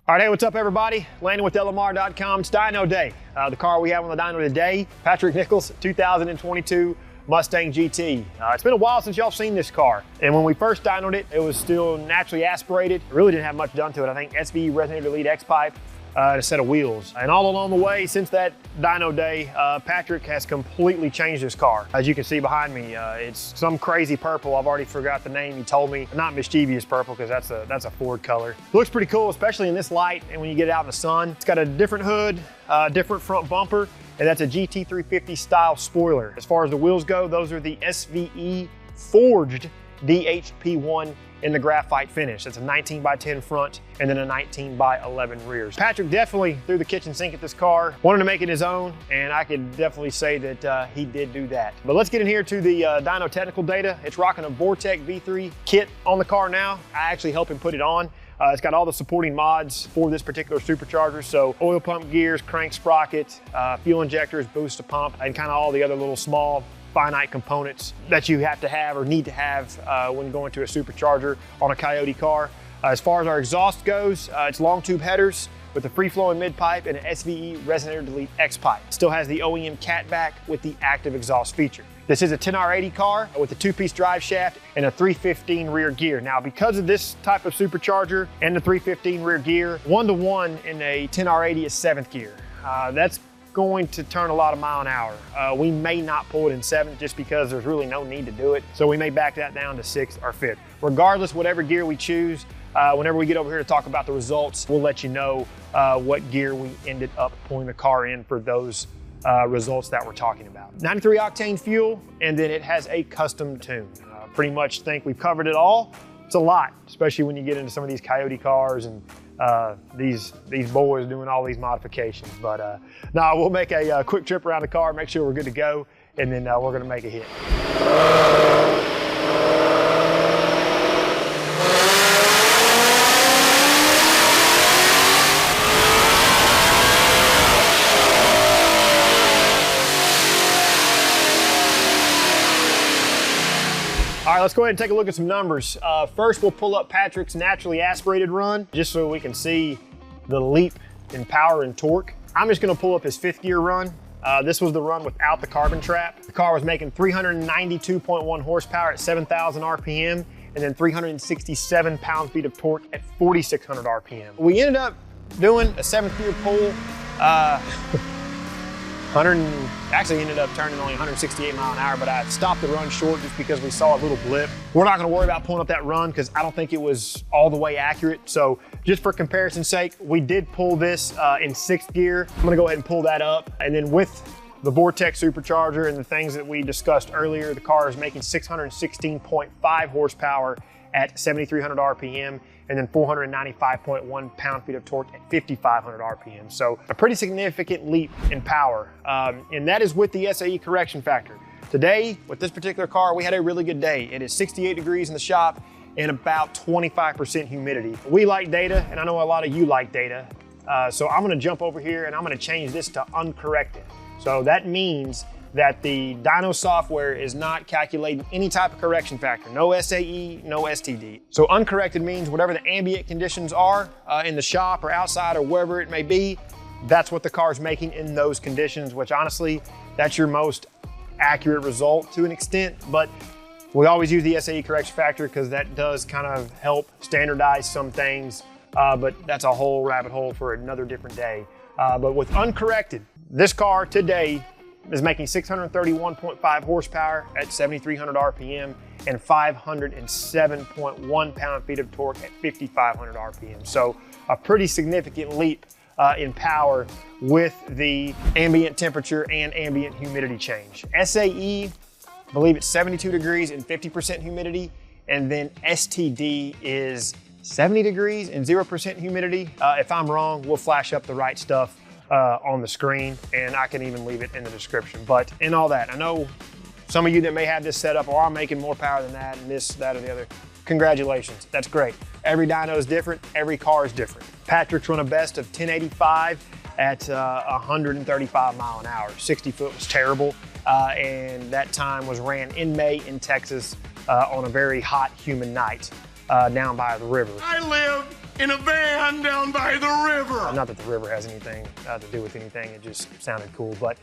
All right, hey, what's up everybody? Landon with LMR.com. It's Dyno Day. The car we have on the dyno today, Patrick Nichols, 2022 Mustang GT. It's been a while since y'all seen this car. And when we first dynoed it, it was still naturally aspirated. It really didn't have much done to it. I think SVE Resonator lead X pipe, and a set of wheels. And all along the way, since that dyno day, Patrick has completely changed this car. As you can see behind me, it's some crazy purple. I've already forgot the name he told me. Not mischievous purple, because that's a Ford color. Looks pretty cool, especially in this light and when you get it out in the sun. It's got a different hood, different front bumper, and that's a GT350 style spoiler. As far as the wheels go, those are the SVE forged DHP1 in the graphite finish. That's a 19x10 front and then a 19x11 rears. Patrick definitely threw the kitchen sink at this car, wanted to make it his own, and I could definitely say that he did do that. But let's get in here to the dyno technical data. It's rocking a Vortech V3 kit on the car now. I actually helped him put it on. It's got all the supporting mods for this particular supercharger. So oil pump gears, crank sprocket, fuel injectors, boost to pump, and kind of all the other little small finite components that you have to have or need to have when going to a supercharger on a Coyote car. As far as our exhaust goes, it's long tube headers with a free-flowing mid-pipe and an SVE Resonator delete X pipe. It still has the OEM catback with the active exhaust feature. This is a 10R80 car with a 2-piece drive shaft and a 315 rear gear. Now, because of this type of supercharger and the 315 rear gear, 1-to-1 in a 10R80 is 7th gear. That's going to turn a lot of mile an hour. We may not pull it in 7th just because there's really no need to do it. So we may back that down to 6th or 5th. Regardless, whatever gear we choose, whenever we get over here to talk about the results, we'll let you know what gear we ended up pulling the car in for those results that we're talking about. 93 octane fuel, and then it has a custom tune. Pretty much think we've covered it all. It's a lot, especially when you get into some of these Coyote cars and these boys doing all these modifications. But no, we'll make a quick trip around the car, make sure we're good to go, and then we're gonna make a hit. All right, let's go ahead and take a look at some numbers. First, we'll pull up Patrick's naturally aspirated run, just so we can see the leap in power and torque. I'm just gonna pull up his 5th gear run. This was the run without the carbon trap. The car was making 392.1 horsepower at 7,000 RPM, and then 367 pound-feet of torque at 4,600 RPM. We ended up doing a 7th gear pull. Actually ended up turning only 168 mile an hour, but I stopped the run short just because we saw a little blip. We're not gonna worry about pulling up that run because I don't think it was all the way accurate. So just for comparison's sake, we did pull this in 6th gear. I'm gonna go ahead and pull that up. And then with the Vortech supercharger and the things that we discussed earlier, the car is making 616.5 horsepower at 7,300 RPM, and then 495.1 pound-feet of torque at 5,500 RPM. So a pretty significant leap in power. And that is with the SAE correction factor. Today, with this particular car, we had a really good day. It is 68 degrees in the shop and about 25% humidity. We like data, and I know a lot of you like data. So I'm gonna jump over here and I'm gonna change this to uncorrected. So that means that the dyno software is not calculating any type of correction factor. No SAE, no STD. So uncorrected means whatever the ambient conditions are in the shop or outside or wherever it may be, that's what the car's making in those conditions, which honestly, that's your most accurate result to an extent. But we always use the SAE correction factor because that does kind of help standardize some things, but that's a whole rabbit hole for another different day. But with uncorrected, this car today is making 631.5 horsepower at 7,300 RPM and 507.1 pound-feet of torque at 5,500 RPM. So a pretty significant leap in power with the ambient temperature and ambient humidity change. SAE, I believe it's 72 degrees and 50% humidity, and then STD is 70 degrees and 0% humidity. If I'm wrong, we'll flash up the right stuff on the screen, and I can even leave it in the description. But in all that, I know some of you that may have this set up, or I'm making more power than that, and this, that, or the other. Congratulations, that's great. Every dyno is different, every car is different. Patrick's run a best of 1085 at 135 mile an hour. 60 foot was terrible, and that time was ran in May in Texas on a very hot, humid night down by the river. I live in a van down by the river. Not that the river has anything to do with anything, it just sounded cool. But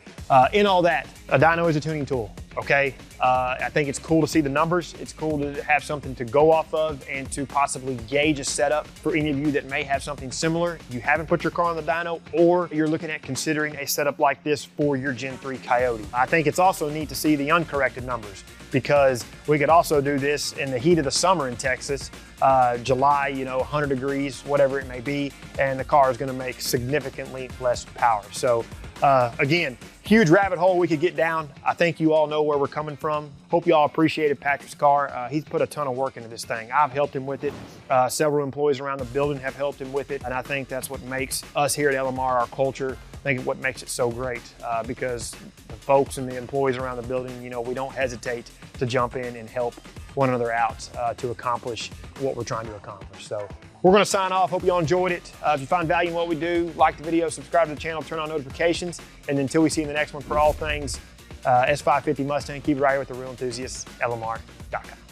in all that, a dyno is a tuning tool, okay? I think it's cool to see the numbers. It's cool to have something to go off of and to possibly gauge a setup for any of you that may have something similar. You haven't put your car on the dyno, or you're looking at considering a setup like this for your Gen 3 Coyote. I think it's also neat to see the uncorrected numbers, because we could also do this in the heat of the summer in Texas, July, 100 degrees, whatever it may be, and the car is gonna make significantly less power. So again, huge rabbit hole we could get down. I think you all know where we're coming from. Hope you all appreciated Patrick's car. He's put a ton of work into this thing. I've helped him with it. Several employees around the building have helped him with it. And I think that's what makes us here at LMR, our culture, I think what makes it so great, because the folks and the employees around the building, we don't hesitate to jump in and help one another out to accomplish what we're trying to accomplish. So we're gonna sign off. Hope you all enjoyed it. If you find value in what we do, like the video, subscribe to the channel, turn on notifications. And until we see you in the next one, for all things S550 Mustang, keep it right here with the real enthusiasts, LMR.com.